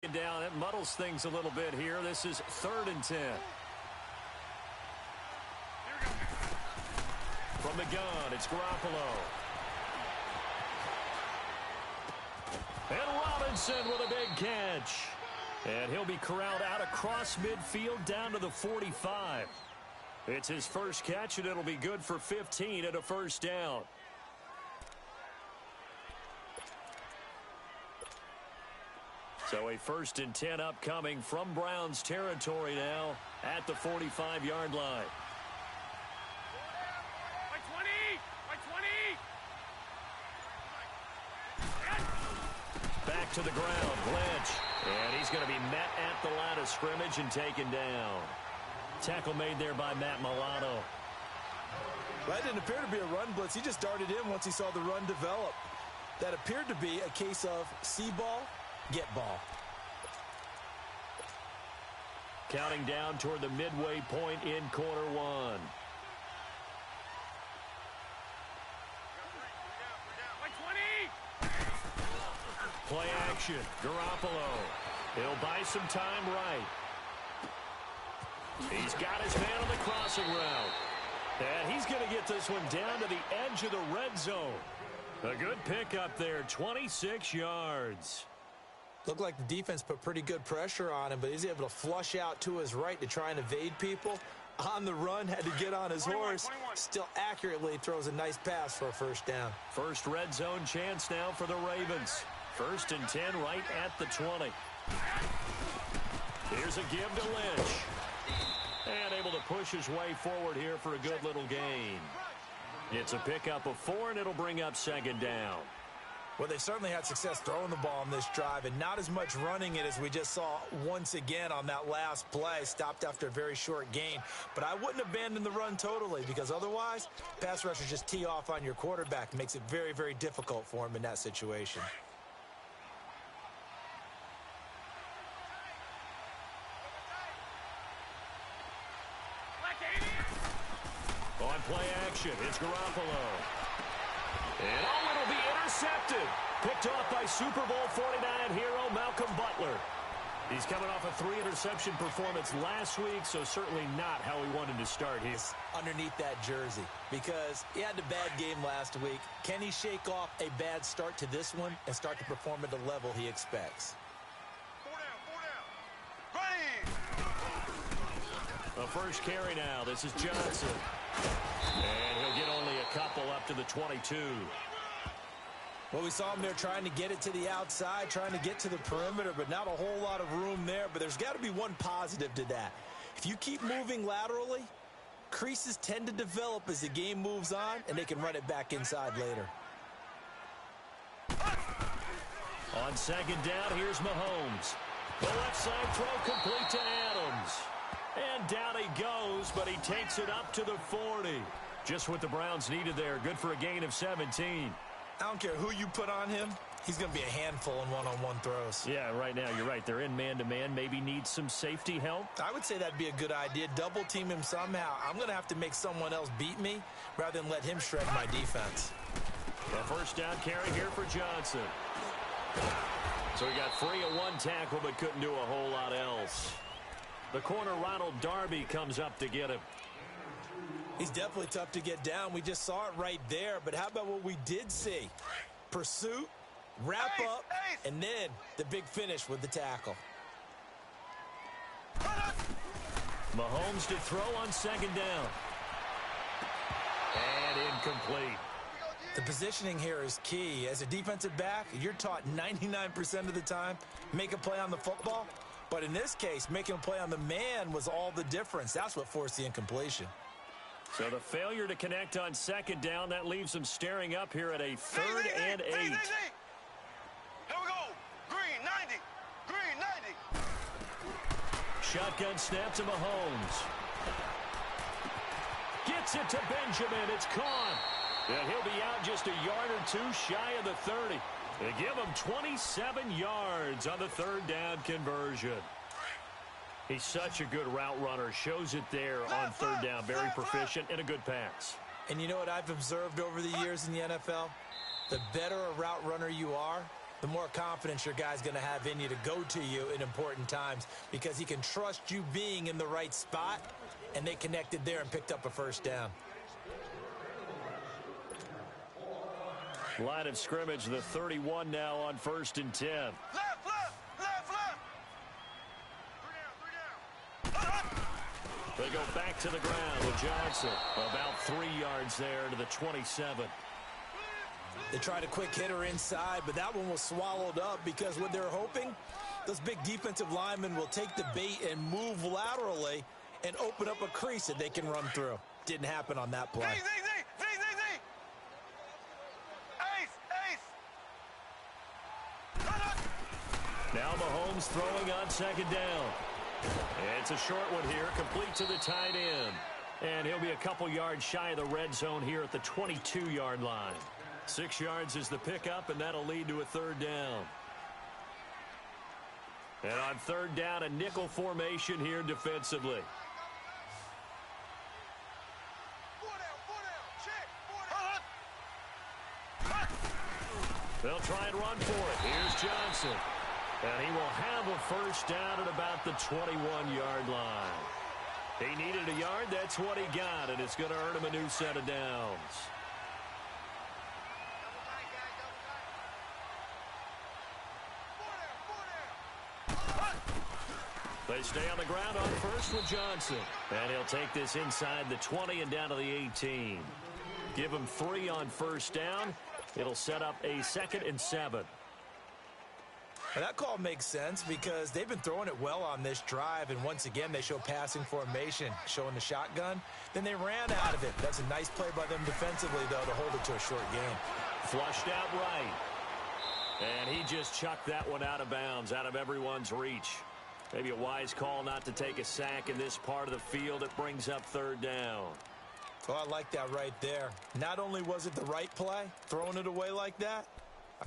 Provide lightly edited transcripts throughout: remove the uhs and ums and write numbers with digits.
Down, it muddles things a little bit here. This is 3rd and 10. From the gun, it's Garoppolo. And Robinson with a big catch. And he'll be corralled out across midfield down to the 45. It's his first catch, and it'll be good for 15 and a first down. So a 1st and 10 upcoming from Browns territory now at the 45-yard line. Back to the ground, Lynch. And he's going to be met at the line of scrimmage and taken down. Tackle made there by Matt Milano. Well, that didn't appear to be a run blitz. He just darted in once he saw the run develop. That appeared to be a case of see ball, get ball. Counting down toward the midway point in quarter one. Play action. Garoppolo. He'll buy some time right. He's got his man on the crossing route. And he's going to get this one down to the edge of the red zone. A good pickup there, 26 yards. Looked like the defense put pretty good pressure on him, but he's able to flush out to his right to try and evade people. On the run, had to get on his horse. Still accurately throws a nice pass for a first down. First red zone chance now for the Ravens. 1st and 10 right at the 20. Here's a give to Lynch. And able to push his way forward here for a good little gain. It's a pickup of 4, and it'll bring up 2nd down. Well, they certainly had success throwing the ball on this drive, and not as much running it as we just saw once again on that last play. Stopped after a very short gain. But I wouldn't abandon the run totally, because otherwise, pass rushers just tee off on your quarterback. Makes it very, very difficult for him in that situation. On play action, it's Garoppolo. And it'll be intercepted. Picked off by Super Bowl 49 hero Malcolm Butler. He's coming off a 3-interception performance last week, so certainly not how he wanted to start. He's underneath that jersey because he had a bad game last week. Can he shake off a bad start to this one and start to perform at the level he expects? 4 down. Running. A first carry now. This is Johnson. And he'll get only a couple up to the 22. Well, we saw him there trying to get it to the outside, trying to get to the perimeter, but not a whole lot of room there. But there's got to be one positive to that. If you keep moving laterally, creases tend to develop as the game moves on, and they can run it back inside later. On 2nd down, here's Mahomes. The left side throw complete to Adams. And down he goes, but he takes it up to the 40. Just what the Browns needed there. Good for a gain of 17. I don't care who you put on him. He's going to be a handful in one-on-one throws. Yeah, right now, you're right. They're in man-to-man. Maybe need some safety help. I would say that'd be a good idea. Double-team him somehow. I'm going to have to make someone else beat me rather than let him shred my defense. A first down carry here for Johnson. So he got free of one tackle but couldn't do a whole lot else. The corner, Ronald Darby, comes up to get him. He's definitely tough to get down. We just saw it right there. But how about what we did see? Pursuit, wrap up, and then the big finish with the tackle. Mahomes to throw on 2nd down. And incomplete. The positioning here is key. As a defensive back, you're taught 99% of the time, make a play on the football. But in this case, making a play on the man was all the difference. That's what forced the incompletion. So the failure to connect on 2nd down, that leaves them staring up here at a 3rd and 8. Here we go. Green 90. Green 90. Shotgun snap to Mahomes. Gets it to Benjamin. It's caught. And he'll be out just a yard or two shy of the 30. They give him 27 yards on the 3rd down conversion. He's such a good route runner. Shows it there on 3rd down. Very proficient and a good pass. And you know what I've observed over the years in the NFL? The better a route runner you are, the more confidence your guy's going to have in you to go to you in important times because he can trust you being in the right spot, and they connected there and picked up a first down. Line of scrimmage, the 31 now on 1st and 10. Left, left, left, left. They go back to the ground with Johnson. About 3 yards there to the 27. They tried a quick hitter inside, but that one was swallowed up because what they're hoping, those big defensive linemen will take the bait and move laterally and open up a crease that they can run through. Didn't happen on that play. Z. Ace. Now Mahomes throwing on 2nd down. It's a short one here, complete to the tight end. And he'll be a couple yards shy of the red zone here at the 22-yard line. 6 yards is the pickup, and that'll lead to a 3rd down. And on 3rd down, a nickel formation here defensively. They'll try and run for it. Here's Johnson. And he will have a first down at about the 21-yard line. He needed a yard. That's what he got, and it's going to earn him a new set of downs. They stay on the ground on 1st with Johnson. And he'll take this inside the 20 and down to the 18. Give him 3 on 1st down. It'll set up a 2nd and 7. Well, that call makes sense because they've been throwing it well on this drive, and once again they show passing formation, showing the shotgun. Then they ran out of it. That's a nice play by them defensively, though, to hold it to a short game. Flushed out right. And he just chucked that one out of bounds, out of everyone's reach. Maybe a wise call not to take a sack in this part of the field. It brings up 3rd down. Oh, I like that right there. Not only was it the right play, throwing it away like that,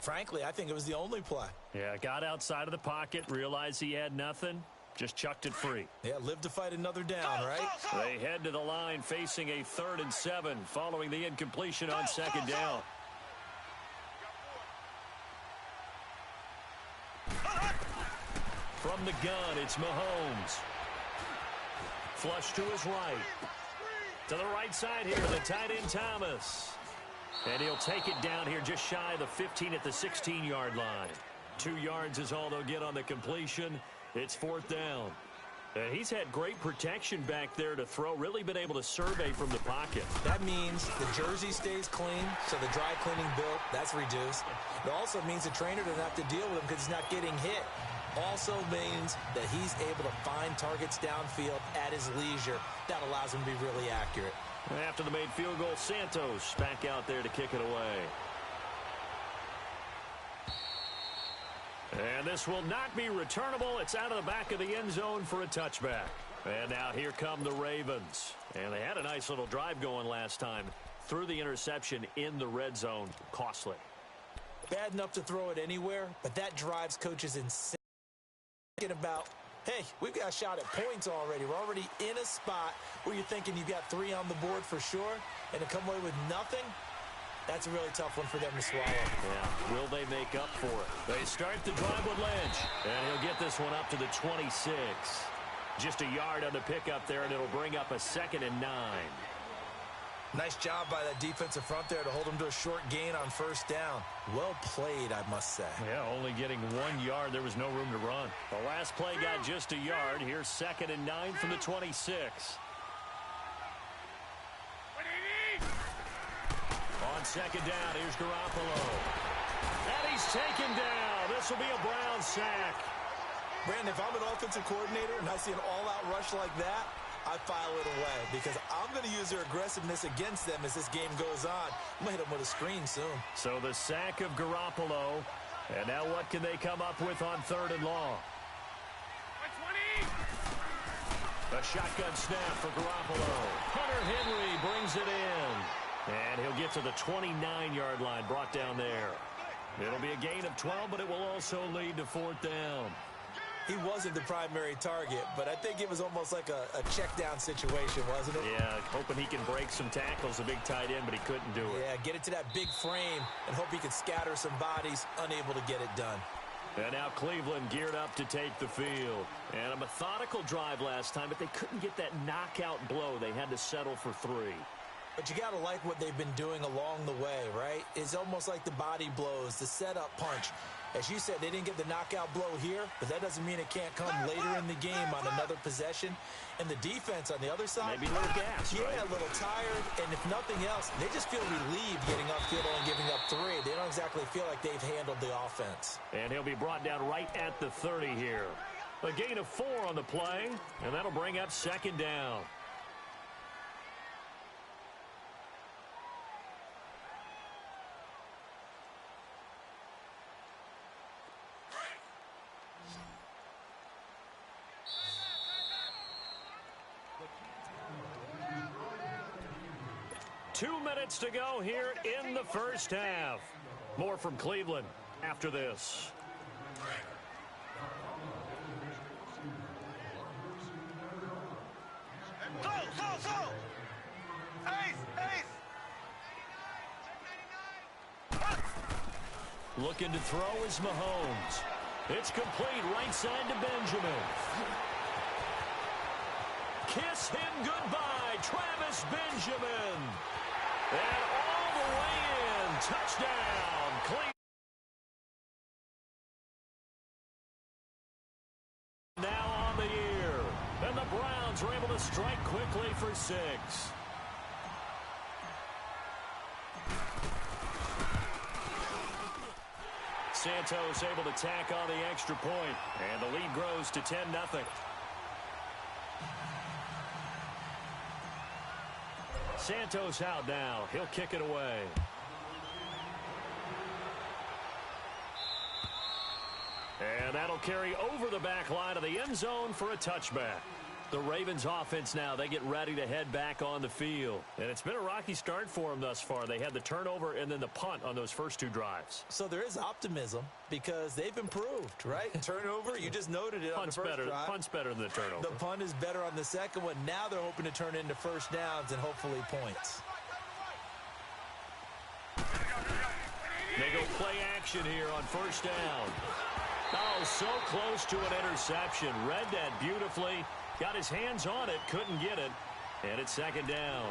frankly, I think it was the only play. Yeah, got outside of the pocket, realized he had nothing, just chucked it free. Yeah, live to fight another down, right? They head to the line facing a 3rd and 7 following the incompletion on 2nd down. From the gun, it's Mahomes. Flush to his right. To the right side here, the tight end Thomas. And he'll take it down here just shy of the 15 at the 16-yard line. 2 yards is all they'll get on the completion. It's 4th down. And he's had great protection back there to throw. Really been able to survey from the pocket. That means the jersey stays clean, so the dry cleaning bill, that's reduced. It also means the trainer doesn't have to deal with him because he's not getting hit. Also means that he's able to find targets downfield at his leisure. That allows him to be really accurate. After the made field goal, Santos back out there to kick it away. And this will not be returnable. It's out of the back of the end zone for a touchback. And now here come the Ravens. And they had a nice little drive going last time. Threw the interception in the red zone. Costly. Bad enough to throw it anywhere, but that drives coaches insane. Thinking about, hey, we've got a shot at points already. We're already in a spot where you're thinking you've got 3 on the board for sure, and to come away with nothing, that's a really tough one for them to swallow. Yeah, will they make up for it? They start the drive with Lynch, and he'll get this one up to the 26. Just a yard on the pickup there, and it'll bring up a 2nd and 9. Nice job by that defensive front there to hold him to a short gain on 1st down. Well played, I must say. Yeah, only getting 1 yard. There was no room to run. The last play got just a yard. Here's 2nd and 9 from the 26. On 2nd down, here's Garoppolo. And he's taken down. This will be a Brown sack. Brandon, if I'm an offensive coordinator and I see an all-out rush like that, I file it away because I'm going to use their aggressiveness against them as this game goes on. I'm going to hit them with a screen soon. So the sack of Garoppolo. And now what can they come up with on 3rd and long? A shotgun snap for Garoppolo. Hunter Henry brings it in. And he'll get to the 29-yard line, brought down there. It'll be a gain of 12, but it will also lead to 4th down. He wasn't the primary target, but I think it was almost like a check-down situation, wasn't it? Yeah, hoping he can break some tackles, a big tight end, but he couldn't do it. Yeah, get it to that big frame and hope he can scatter some bodies, unable to get it done. And now Cleveland geared up to take the field. And a methodical drive last time, but they couldn't get that knockout blow. They had to settle for 3. But you got to like what they've been doing along the way, right? It's almost like the body blows, the setup punch. As you said, they didn't get the knockout blow here, but that doesn't mean it can't come later in the game on another possession. And the defense on the other side, maybe a little gas, yeah, right? A little tired. And if nothing else, they just feel relieved getting upfield and giving up 3. They don't exactly feel like they've handled the offense. And he'll be brought down right at the 30 here. A gain of 4 on the play, and that'll bring up 2nd down. Two minutes to go here in the first half. More from Cleveland after this. Go! Ace! Looking to throw is Mahomes. It's complete right side to Benjamin. Kiss him goodbye, Travis Benjamin. And all the way in. Touchdown, Cleveland. Now on the year. And the Browns are able to strike quickly for 6. Santos able to tack on the extra point. And the lead grows to 10-0. Santos out now. He'll kick it away. And that'll carry over the back line of the end zone for a touchback. The Ravens offense now, they get ready to head back on the field. And it's been a rocky start for them thus far. They had the turnover and then the punt on those first 2 drives. So there is optimism because they've improved, right? Turnover, you just noted it on the first drive. Punt's better than the turnover. The punt is better on the second one. Now they're hoping to turn into first downs and hopefully points. They go play action here on first down. Oh, so close to an interception. Read that beautifully. Got his hands on it, couldn't get it, and it's 2nd down.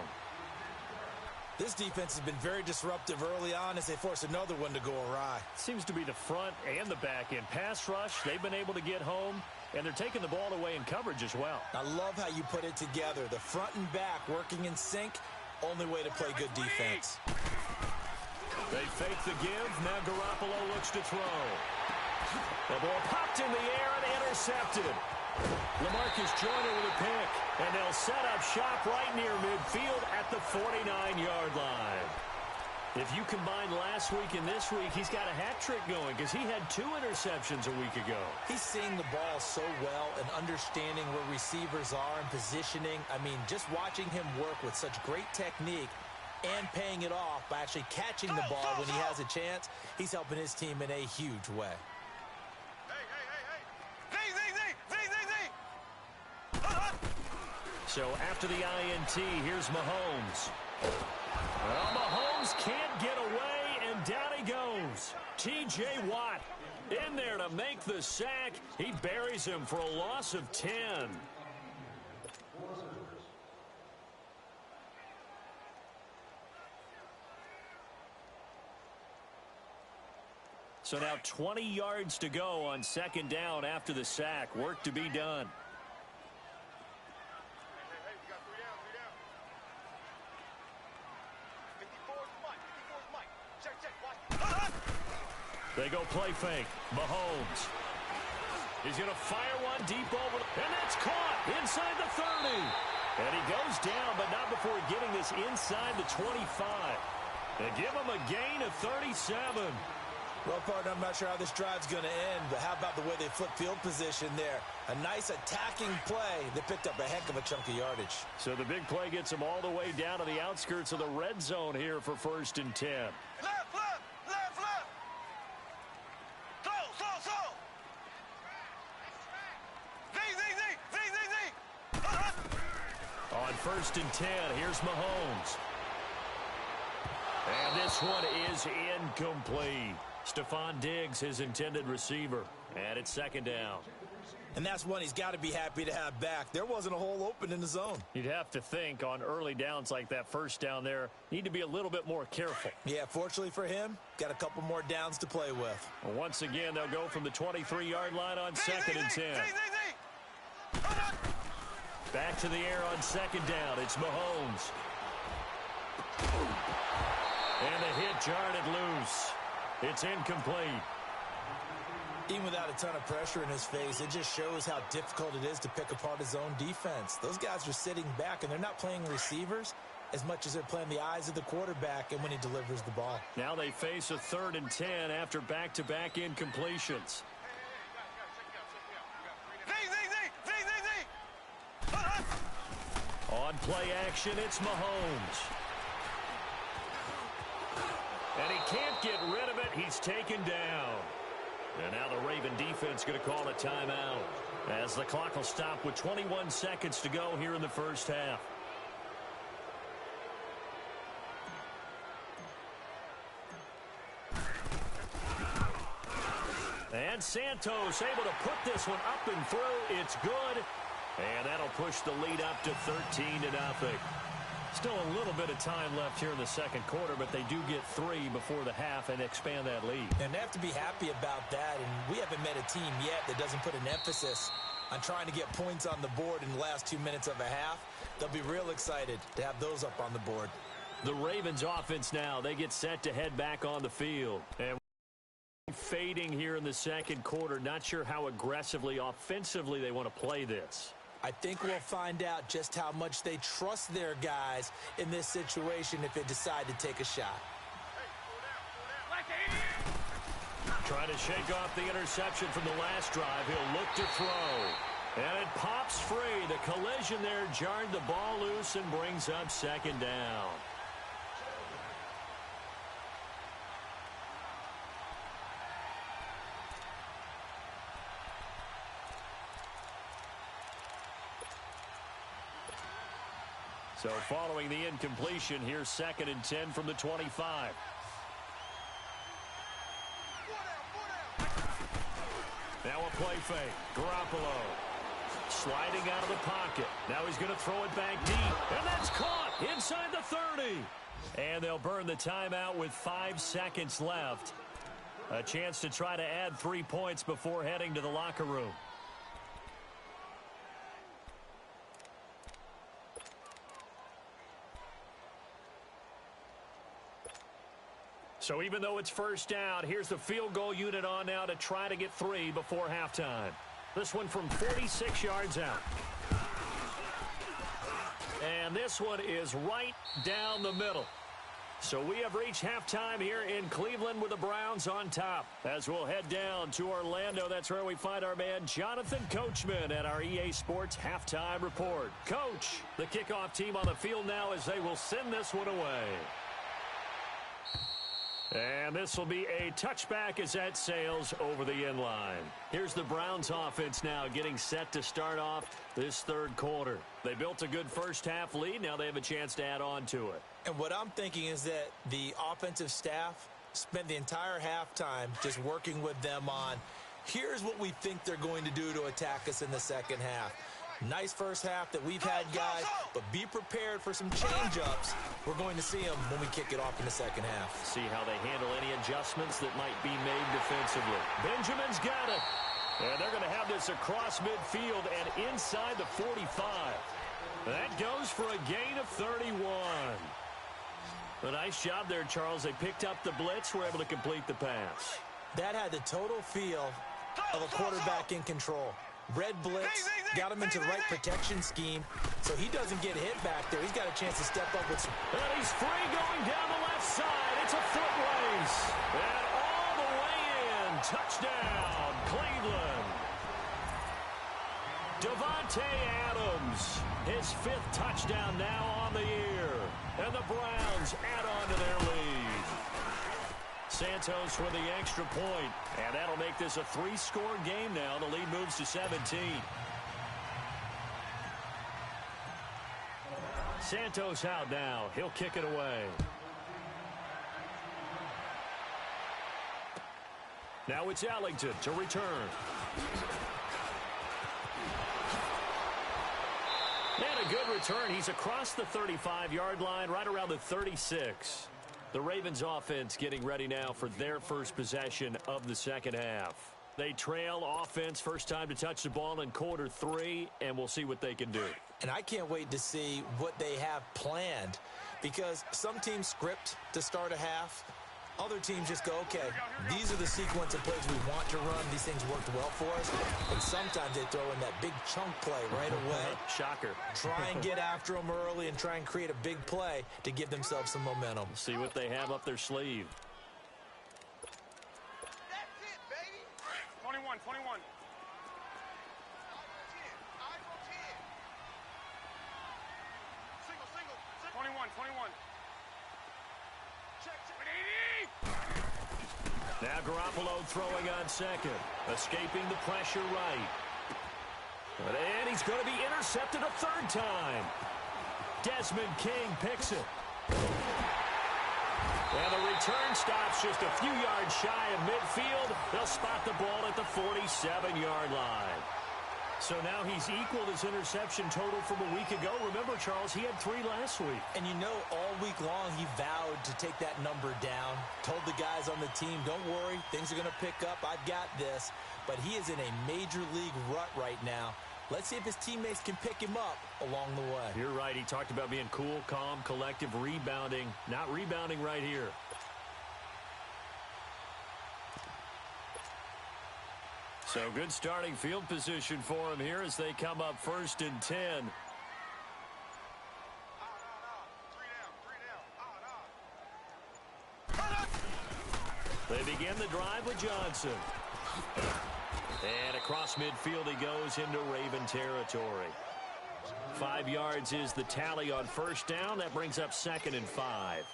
This defense has been very disruptive early on as they force another one to go awry. Seems to be the front and the back end. Pass rush, they've been able to get home, and they're taking the ball away in coverage as well. I love how you put it together. The front and back working in sync, only way to play good defense. They fake the give. Now Garoppolo looks to throw. The ball popped in the air and intercepted. LaMarcus Joyner with a pick, and they'll set up shop right near midfield at the 49-yard line. If you combine last week and this week, he's got a hat trick going because he had 2 interceptions a week ago. He's seeing the ball so well and understanding where receivers are and positioning. I mean, just watching him work with such great technique and paying it off by actually catching the ball when he has a chance, he's helping his team in a huge way. So after the INT, here's Mahomes. Well, Mahomes can't get away, and down he goes. T.J. Watt in there to make the sack. He buries him for a loss of 10. So now 20 yards to go on 2nd down after the sack. Work to be done. They go play fake. Mahomes. He's going to fire one deep over. And that's caught inside the 30. And he goes down, but not before getting this inside the 25. They give him a gain of 37. Well, partner, I'm not sure how this drive's going to end, but how about the way they flip field position there? A nice attacking play that picked up a heck of a chunk of yardage. So the big play gets him all the way down to the outskirts of the red zone here for 1st and 10. Left. Go. 1st and 10. Here's Mahomes. And this one is incomplete. Stephon Diggs, his intended receiver. And it's 2nd down. And that's one he's got to be happy to have back. There wasn't a hole open in the zone. You'd have to think on early downs like that 1st down there, need to be a little bit more careful. Yeah, fortunately for him, got a couple more downs to play with. Well, once again, they'll go from the 23-yard line on 2nd and 10. Back to the air on 2nd down. It's Mahomes. And the hit jarred it loose. It's incomplete. Even without a ton of pressure in his face, it just shows how difficult it is to pick apart his own defense. Those guys are sitting back, and they're not playing receivers as much as they're playing the eyes of the quarterback and when he delivers the ball. Now they face a 3rd and 10 after back-to-back incompletions. On play action, it's Mahomes. And he can't get rid of it. He's taken down. And now the Raven defense going to call a timeout as the clock will stop with 21 seconds to go here in the 1st half. And Santos able to put this one up and through. It's good. And that'll push the lead up to 13-0. Still a little bit of time left here in the 2nd quarter, but they do get 3 before the half and expand that lead. And they have to be happy about that, and we haven't met a team yet that doesn't put an emphasis on trying to get points on the board in the last 2 minutes of a half. They'll be real excited to have those up on the board. The Ravens offense now, they get set to head back on the field. And fading here in the 2nd quarter, not sure how aggressively, offensively they want to play this. I think we'll find out just how much they trust their guys in this situation if they decide to take a shot. Trying to shake off the interception from the last drive. He'll look to throw. And it pops free. The collision there jarred the ball loose and brings up 2nd down. So following the incompletion, here's 2nd and 10 from the 25. Now a play fake. Garoppolo sliding out of the pocket. Now he's going to throw it back deep. And that's caught inside the 30. And they'll burn the timeout with 5 seconds left. A chance to try to add 3 points before heading to the locker room. So even though it's 1st down, here's the field goal unit on now to try to get 3 before halftime. This one from 46 yards out. And this one is right down the middle. So we have reached halftime here in Cleveland with the Browns on top. As we'll head down to Orlando, that's where we find our man Jonathan Coachman at our EA Sports Halftime Report. Coach, the kickoff team on the field now as they will send this one away. And this will be a touchback as that sails over the end line. Here's the Browns offense now getting set to start off this 3rd quarter. They built a good 1st half lead. Now they have a chance to add on to it. And what I'm thinking is that the offensive staff spent the entire halftime just working with them on, here's what we think they're going to do to attack us in the 2nd half. Nice 1st half that we've had, guys, but be prepared for some change-ups. We're going to see them when we kick it off in the 2nd half. See how they handle any adjustments that might be made defensively. Benjamin's got it. And they're going to have this across midfield and inside the 45. That goes for a gain of 31. A nice job there, Charles. They picked up the blitz, were able to complete the pass. That had the total feel of a quarterback in control. Red blitz, got him into the right protection scheme, so he doesn't get hit back there. He's got a chance to step up with some... And he's free going down the left side. It's a foot race. And all the way in. Touchdown, Cleveland. Davante Adams, his 5th touchdown now on the year. And the Browns add on to their lead. Santos for the extra point, and that'll make this a 3-score game now. The lead moves to 17. Santos out now. He'll kick it away. Now it's Ellington to return. And a good return. He's across the 35-yard line, right around the 36. The Ravens offense getting ready now for their first possession of the second half. They trail offense, first time to touch the ball in quarter 3, and we'll see what they can do. And I can't wait to see what they have planned, because some teams script to start a half. Other teams just go, okay, these are the sequence of plays we want to run. These things worked well for us. And sometimes they throw in that big chunk play right away. Shocker. Try and get after them early and try and create a big play to give themselves some momentum. See what they have up their sleeve. That's it, baby. 21, 21. Single, single. 21, 21. Check, check. Now Garoppolo throwing on second. Escaping the pressure right. And he's going to be intercepted a third time. Desmond King picks it. And the return stops just a few yards shy of midfield. They'll spot the ball at the 47-yard line. So now he's equaled his interception total from a week ago. Remember, Charles, he had 3 last week. And you know, all week long he vowed to take that number down. Told the guys on the team, don't worry, things are going to pick up. I've got this. But he is in a major league rut right now. Let's see if his teammates can pick him up along the way. You're right. He talked about being cool, calm, collective, rebounding. Not rebounding right here. So good starting field position for him here as they come up 1st and 10. They begin the drive with Johnson. And across midfield he goes into Raven territory. 5 yards is the tally on first down. That brings up 2nd and 5.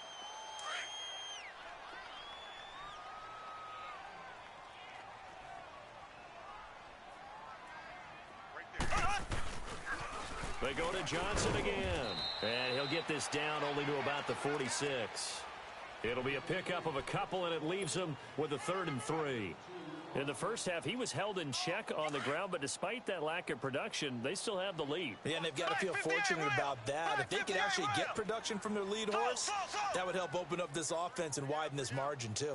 They go to Johnson again. And he'll get this down only to about the 46. It'll be a pickup of a couple, and it leaves him with a 3rd and 3. In the first half, he was held in check on the ground, but despite that lack of production, they still have the lead. Yeah, and they've got to feel fortunate about that. If they could actually get production from their lead horse, that would help open up this offense and widen this margin, too.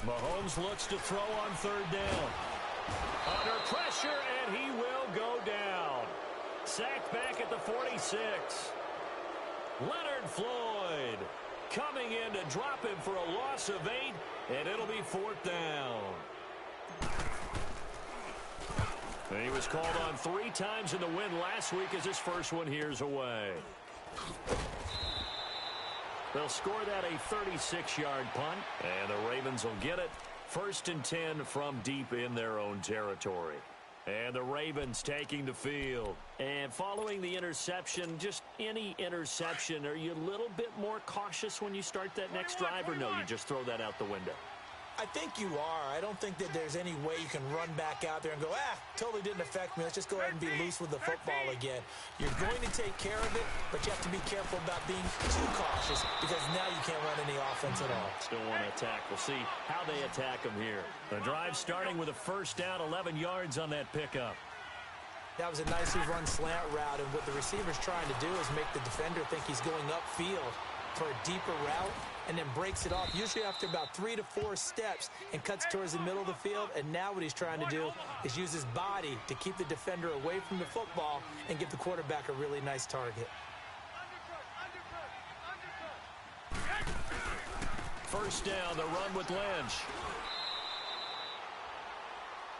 Mahomes looks to throw on 3rd down. Under pressure, and he will go down. Sacked back at the 46. Leonard Floyd coming in to drop him for a loss of 8, and it'll be 4th down. And he was called on 3 times in the win last week as his first one here's away. They'll score that a 36-yard punt, and the Ravens will get it. 1st and 10 from deep in their own territory. And the Ravens taking the field. And following the interception, just any interception, are you a little bit more cautious when you start that next drive, or no, you just throw that out the window? I think you are. I don't think that there's any way you can run back out there and go, totally didn't affect me. Let's just go ahead and be loose with the football again. You're going to take care of it, but you have to be careful about being too cautious, because now you can't run any offense at all. Still want to attack. We'll see how they attack them here. The drive starting with a 1st down, 11 yards on that pickup. That was a nicely run slant route, and what the receiver's trying to do is make the defender think he's going upfield for a deeper route, and then breaks it off, usually after about 3 to 4 steps, and cuts towards the middle of the field. And now what he's trying to do is use his body to keep the defender away from the football and give the quarterback a really nice target. 1st down, the run with Lynch.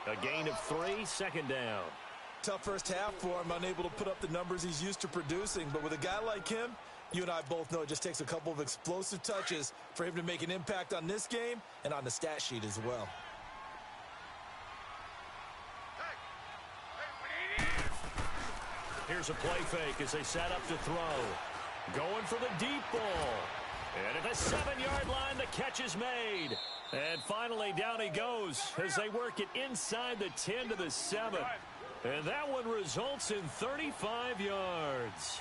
A gain of 3, 2nd down. Tough first half for him, unable to put up the numbers he's used to producing. But with a guy like him, you and I both know it just takes a couple of explosive touches for him to make an impact on this game and on the stat sheet as well. Here's a play fake as they set up to throw. Going for the deep ball. And at the 7-yard line, the catch is made. And finally, down he goes as they work it inside the 10 to the 7. And that one results in 35 yards.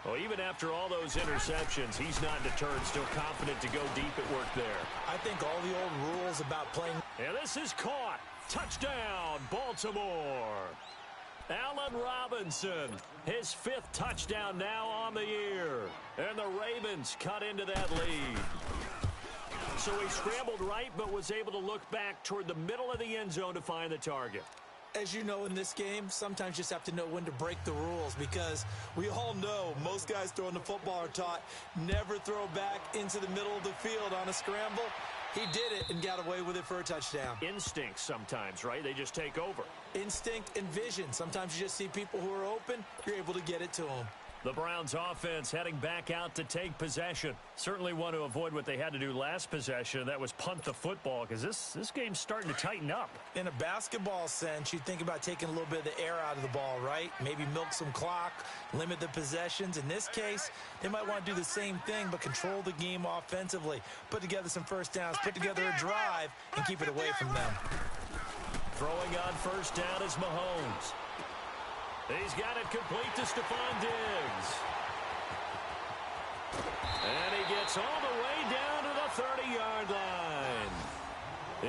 Well, even after all those interceptions, he's not deterred, still confident to go deep at work there. I think all the old rules about playing... And this is caught. Touchdown, Baltimore. Allen Robinson, his 5th touchdown now on the year. And the Ravens cut into that lead. So he scrambled right, but was able to look back toward the middle of the end zone to find the target. As you know, in this game, sometimes you just have to know when to break the rules, because we all know most guys throwing the football are taught never throw back into the middle of the field on a scramble. He did it and got away with it for a touchdown. Instinct sometimes, right? They just take over. Instinct and vision. Sometimes you just see people who are open, you're able to get it to them. The Browns offense heading back out to take possession. Certainly want to avoid what they had to do last possession. That was punt the football, because this game's starting to tighten up. In a basketball sense, you think about taking a little bit of the air out of the ball, right? Maybe milk some clock, limit the possessions. In this case, they might want to do the same thing, but control the game offensively. Put together some first downs, put together a drive, and keep it away from them. Throwing on first down is Mahomes. He's got it complete to Stephon Diggs. And he gets all the way down to the 30-yard line.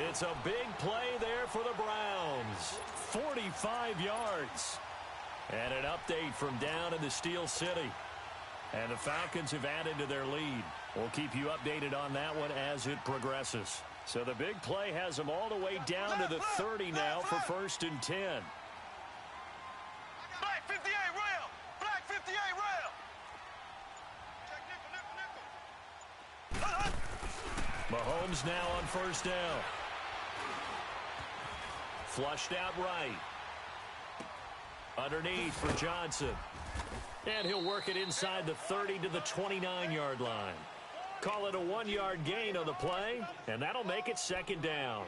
It's a big play there for the Browns. 45 yards. And an update from down in the Steel City. And the Falcons have added to their lead. We'll keep you updated on that one as it progresses. So the big play has them all the way down to the 30 now for 1st and 10. Black 58 rail! Black 58 rail! Check nickel. Mahomes now on first down. Flushed out right. Underneath for Johnson. And he'll work it inside the 30 to the 29-yard line. Call it a 1-yard gain on the play, and that'll make it 2nd down.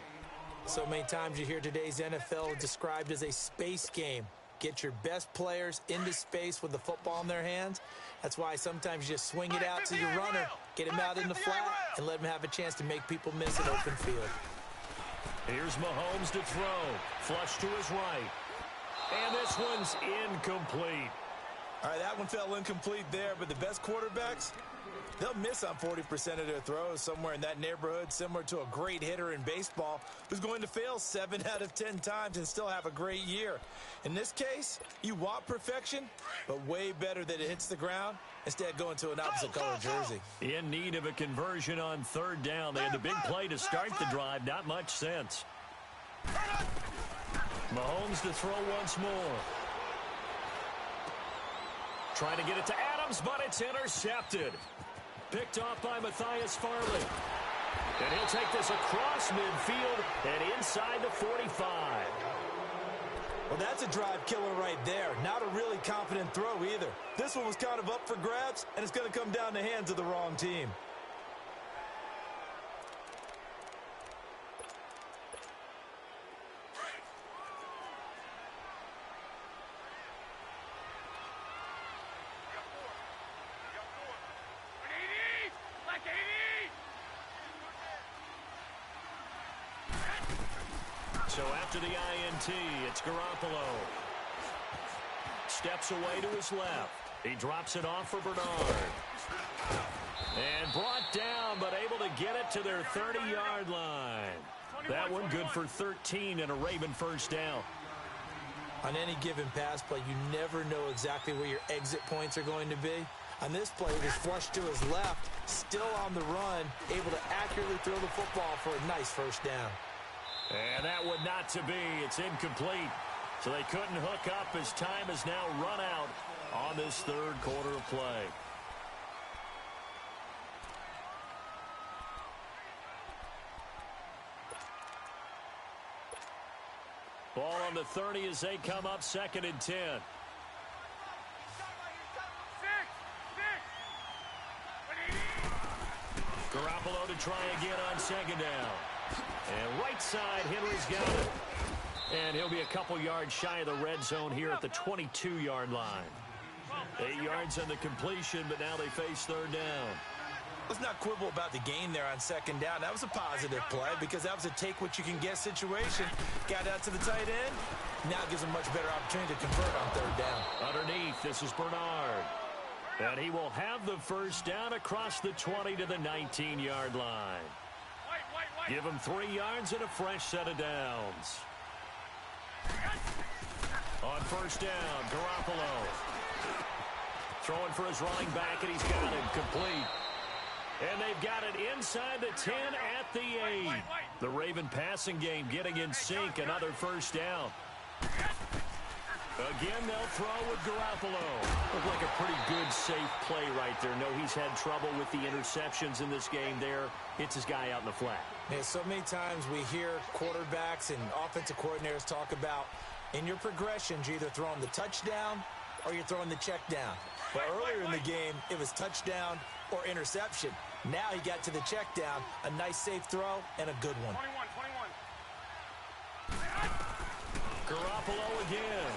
So many times you hear today's NFL described as a space game. Get your best players into space with the football in their hands. That's why sometimes you just swing it out to your runner, get him out in the flat, and let him have a chance to make people miss an open field. Here's Mahomes to throw. Flush to his right. And this one's incomplete. All right, that one fell incomplete there, but the best quarterbacks, they'll miss on 40% of their throws, somewhere in that neighborhood, similar to a great hitter in baseball who's going to fail 7 out of 10 times and still have a great year. In this case, you want perfection, but way better that it hits the ground instead going to an opposite color jersey. In need of a conversion on 3rd down. They had the big play to start the drive. Not much sense. Mahomes to throw once more. Trying to get it to Adams, but it's intercepted. Picked off by Matthias Farley. And he'll take this across midfield and inside the 45. Well, that's a drive killer right there. Not a really confident throw either. This one was kind of up for grabs, and it's going to come down the hands of the wrong team. So after the INT, it's Garoppolo. Steps away to his left. He drops it off for Bernard. And brought down, but able to get it to their 30-yard line. That one good for 13 and a Raven first down. On any given pass play, you never know exactly where your exit points are going to be. On this play, it was flushed to his left, still on the run, able to accurately throw the football for a nice first down. And that would not to be. It's incomplete. So they couldn't hook up as time has now run out on this 3rd quarter of play. Ball on the 30 as they come up 2nd and 10. Garoppolo to try again on 2nd down. And right side, Henry's got it. And he'll be a couple yards shy of the red zone here at the 22-yard line. 8 yards on the completion, but now they face 3rd down. Let's not quibble about the gain there on second down. That was a positive play because that was a take-what-you-can-get situation. Got out to the tight end. Now it gives him much better opportunity to convert on third down. Underneath, this is Bernard. And he will have the first down across the 20 to the 19-yard line. Give him 3 yards and a fresh set of downs. On first down, Garoppolo. Throwing for his running back, and he's got it complete. And they've got it inside the 10 at the 8. The Raven passing game getting in sync. Another first down. Again, they'll throw with Garoppolo. Looked like a pretty good, safe play right there. No, he's had trouble with the interceptions in this game there. Hits his guy out in the flat. Yeah, so many times we hear quarterbacks and offensive coordinators talk about in your progressions, you're either throwing the touchdown or you're throwing the check down. But earlier in the game, it was touchdown or interception. Now he got to the check down, a nice safe throw, and a good one. 21. Garoppolo again.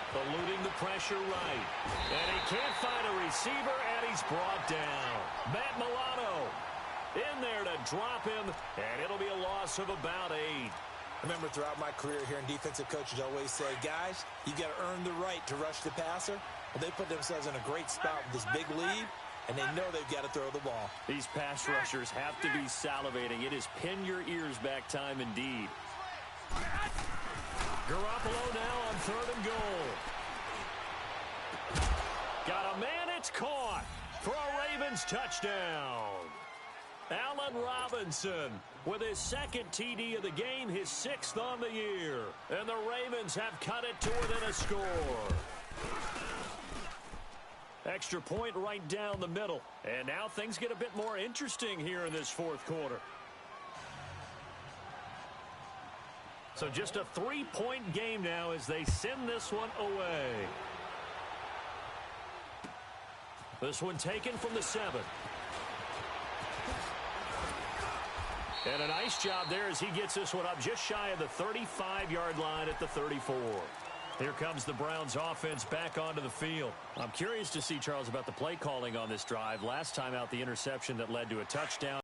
Eluding the pressure right. And he can't find a receiver, and he's brought down. Matt Milano in there to drop him, and it'll be a loss of about 8. I remember throughout my career here in defensive coaches always say, guys, you got to earn the right to rush the passer. Well, they put themselves in a great spot with this big lead, and they know they've got to throw the ball. These pass rushers have to be salivating. It is pin your ears back time indeed. Garoppolo now on 3rd and goal. Got a man, it's caught for a Ravens touchdown. Allen Robinson with his 2nd TD of the game, his 6th on the year. And the Ravens have cut it to within a score. Extra point right down the middle. And now things get a bit more interesting here in this 4th quarter. So just a 3-point game now as they send this one away. This one taken from the 7. And a nice job there as he gets this one up just shy of the 35-yard line at the 34. Here comes the Browns offense back onto the field. I'm curious to see, Charles, about the play calling on this drive. Last time out, the interception that led to a touchdown.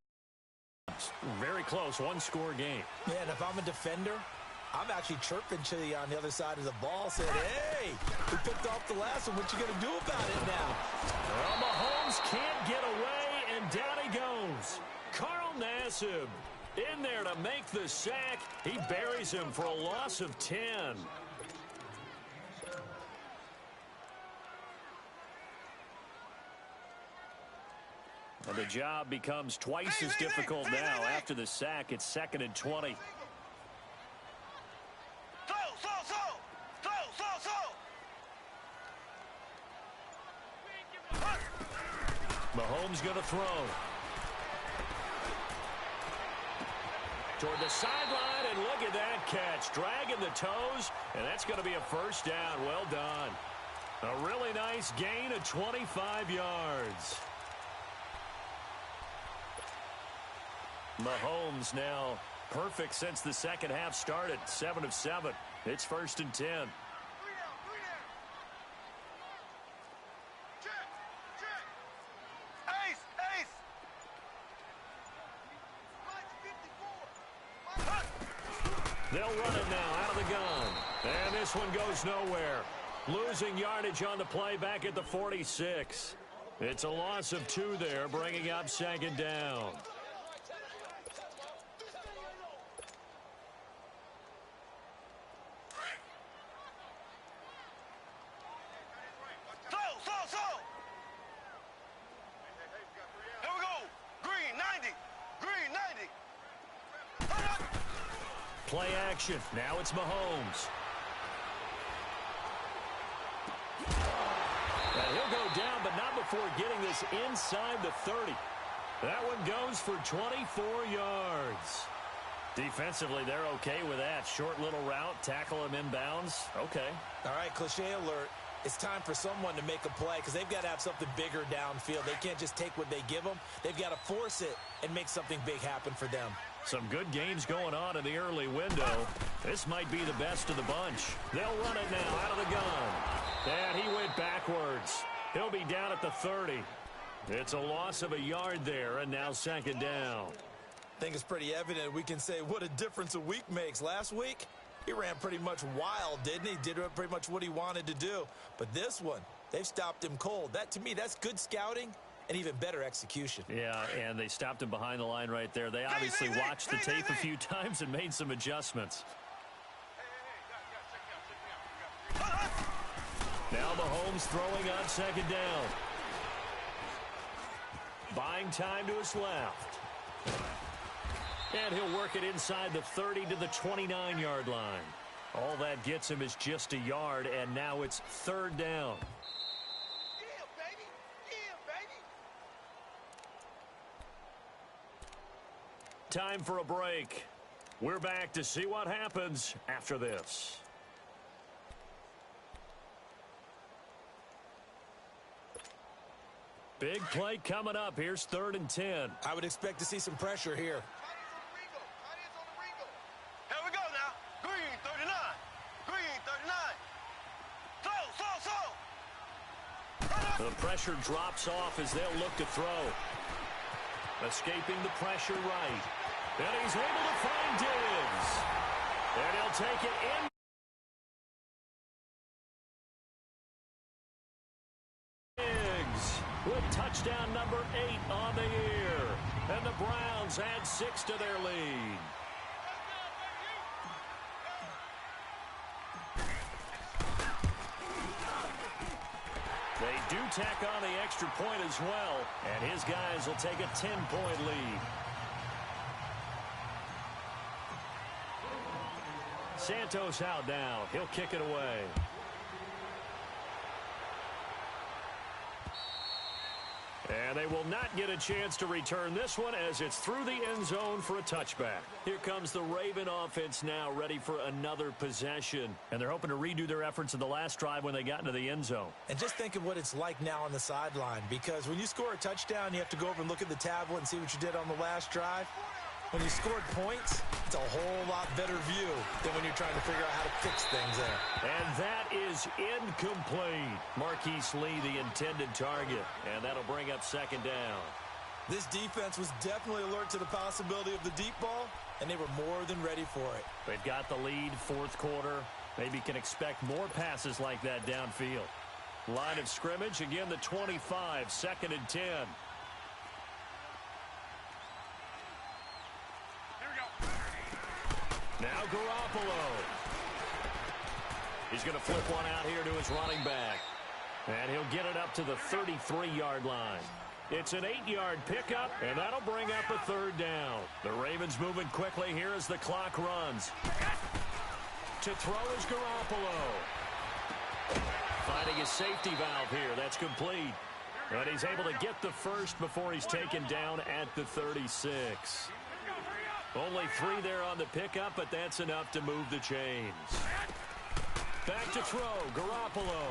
Very close, 1-score game. Yeah, and if I'm a defender, I'm actually chirping to you on the other side of the ball, saying, hey, we picked off the last one. What you going to do about it now? Well, Mahomes can't get away, and down he goes. Carl Nassib in there to make the sack. He buries him for a loss of 10. And the job becomes twice as difficult now. After the sack, it's 2nd and 20. Mahomes going to throw. Toward the sideline, and look at that catch. Dragging the toes, and that's going to be a first down. Well done. A really nice gain of 25 yards. Mahomes now perfect since the second half started. 7 of 7. It's 1st and 10. They'll run it now out of the gun. And this one goes nowhere. Losing yardage on the play back at the 46. It's a loss of 2 there, bringing up 2nd down. Play action. Now it's Mahomes. And he'll go down, but not before getting this inside the 30. That one goes for 24 yards. Defensively, they're okay with that. Short little route, tackle him inbounds. Okay. All right, cliche alert. It's time for someone to make a play because they've got to have something bigger downfield. They can't just take what they give them. They've got to force it and make something big happen for them. Some good games going on in the early window. This might be the best of the bunch. They'll run it now out of the gun. And he went backwards. He'll be down at the 30. It's a loss of a yard there, and now second down. I think it's pretty evident. We can say what a difference a week makes. Last week, he ran pretty much wild, didn't he? Did pretty much what he wanted to do. But this one, they've stopped him cold. That, to me, that's good scouting and even better execution. Yeah, and they stopped him behind the line right there. They obviously watched the tape a few times and made some adjustments. Now Mahomes throwing on second down. Buying time to his left. And he'll work it inside the 30 to the 29-yard line. All that gets him is just a yard, and now it's third down. Yeah, baby. Yeah, baby. Time for a break. We're back to see what happens after this. Big play coming up. Here's 3rd and 10. I would expect to see some pressure here. Here we go now. Green 39. Green 39. Slow. The pressure drops off as they'll look to throw. Escaping the pressure right. And he's able to find Diggs. And he'll take it in. With touchdown number 8 on the year. And the Browns add 6 to their lead. They do tack on the extra point as well. And his guys will take a 10-point lead. Santos out now. He'll kick it away. And they will not get a chance to return this one as it's through the end zone for a touchback. Here comes the Raven offense now ready for another possession. And they're hoping to redo their efforts in the last drive when they got into the end zone. And just think of what it's like now on the sideline, because when you score a touchdown, you have to go over and look at the tablet and see what you did on the last drive. When you scored points, it's a whole lot better view than when you're trying to figure out how to fix things there. And that is incomplete. Marquise Lee, the intended target. And that'll bring up second down. This defense was definitely alert to the possibility of the deep ball, and they were more than ready for it. They've got the lead, 4th quarter. Maybe can expect more passes like that downfield. Line of scrimmage, again the 25, 2nd and 10. Now Garoppolo. He's going to flip one out here to his running back. And he'll get it up to the 33-yard line. It's an 8-yard pickup, and that'll bring up a 3rd down. The Ravens moving quickly here as the clock runs. To throw is Garoppolo. Finding his safety valve here. That's complete. And he's able to get the first before he's taken down at the 36. Only 3 there on the pickup, but that's enough to move the chains. Back to throw, Garoppolo.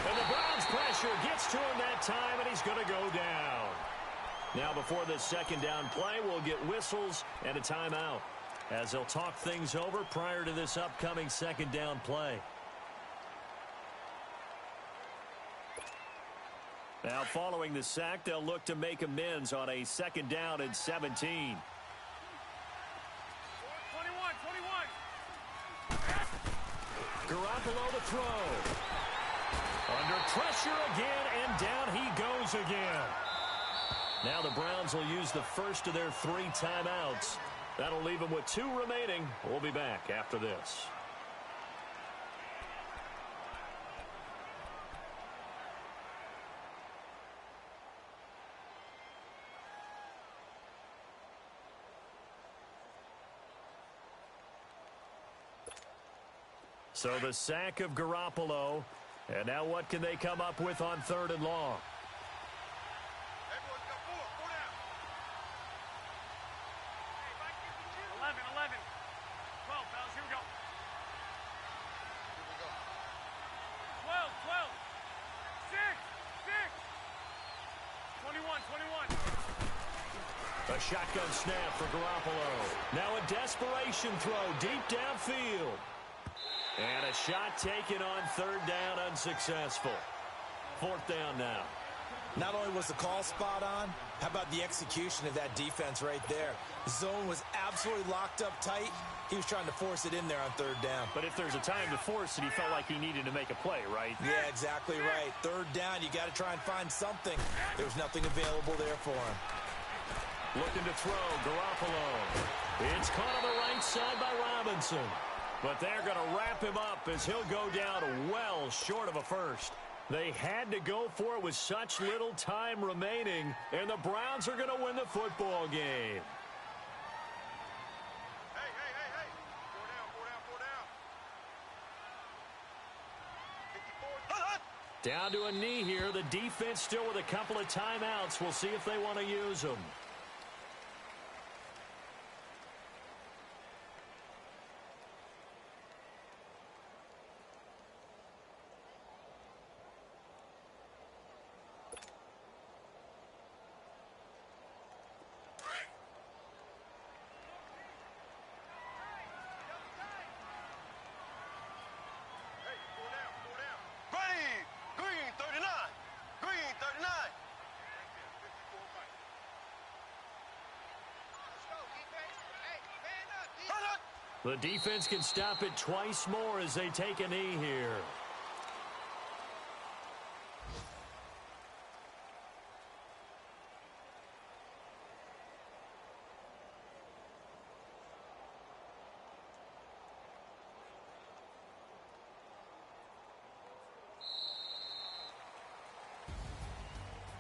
And the Browns pressure gets to him that time, and he's going to go down. Now before this second down play, we'll get whistles and a timeout as they'll talk things over prior to this upcoming second down play. Now following the sack, they'll look to make amends on a 2nd down and 17. Garoppolo to throw. Under pressure again, and down he goes again. Now the Browns will use the first of their 3 timeouts. That'll leave them with 2 remaining. We'll be back after this. So the sack of Garoppolo. And now what can they come up with on 3rd and long? Everyone's got 4 down. 11, 11. 12, fellas, here we go. 12, 12. 6, 6. 21, 21. A shotgun snap for Garoppolo. Now a desperation throw deep downfield. And a shot taken on 3rd down, unsuccessful. 4th down now. Not only was the call spot on, how about the execution of that defense right there? The zone was absolutely locked up tight. He was trying to force it in there on third down. But if there's a time to force it, he felt like he needed to make a play, right? Yeah, exactly right. Third down, you got to try and find something. There was nothing available there for him. Looking to throw, Garoppolo. It's caught on the right side by Robinson. But they're going to wrap him up as he'll go down well short of a first. They had to go for it with such little time remaining, and the Browns are going to win the football game. Hey. 4 down. 54. Down to a knee here. The defense still with a couple of timeouts. We'll see if they want to use them. The defense can stop it twice more as they take a knee here.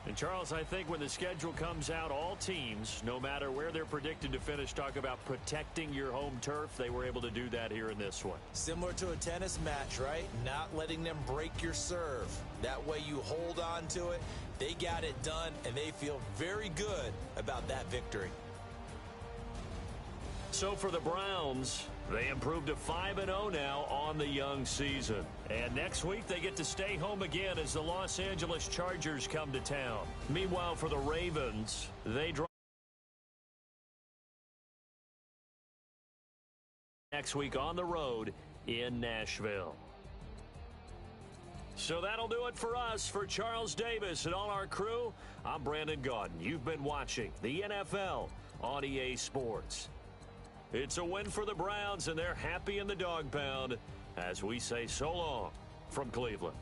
And Charles, I think when the schedule comes out, all teams, no matter where they're predicted to finish, talk about protecting your home turf. They were able to do that here in this one. Similar to a tennis match, right? Not letting them break your serve. That way you hold on to it. They got it done, and they feel very good about that victory. So for the Browns, they improved to 5-0 now on the young season. And next week they get to stay home again as the Los Angeles Chargers come to town. Meanwhile, for the Ravens, they draw next week on the road in Nashville. So that'll do it for us. For Charles Davis and all our crew, I'm Brandon Gaudin. You've been watching the NFL on EA Sports. It's a win for the Browns, and they're happy in the dog pound as we say so long from Cleveland.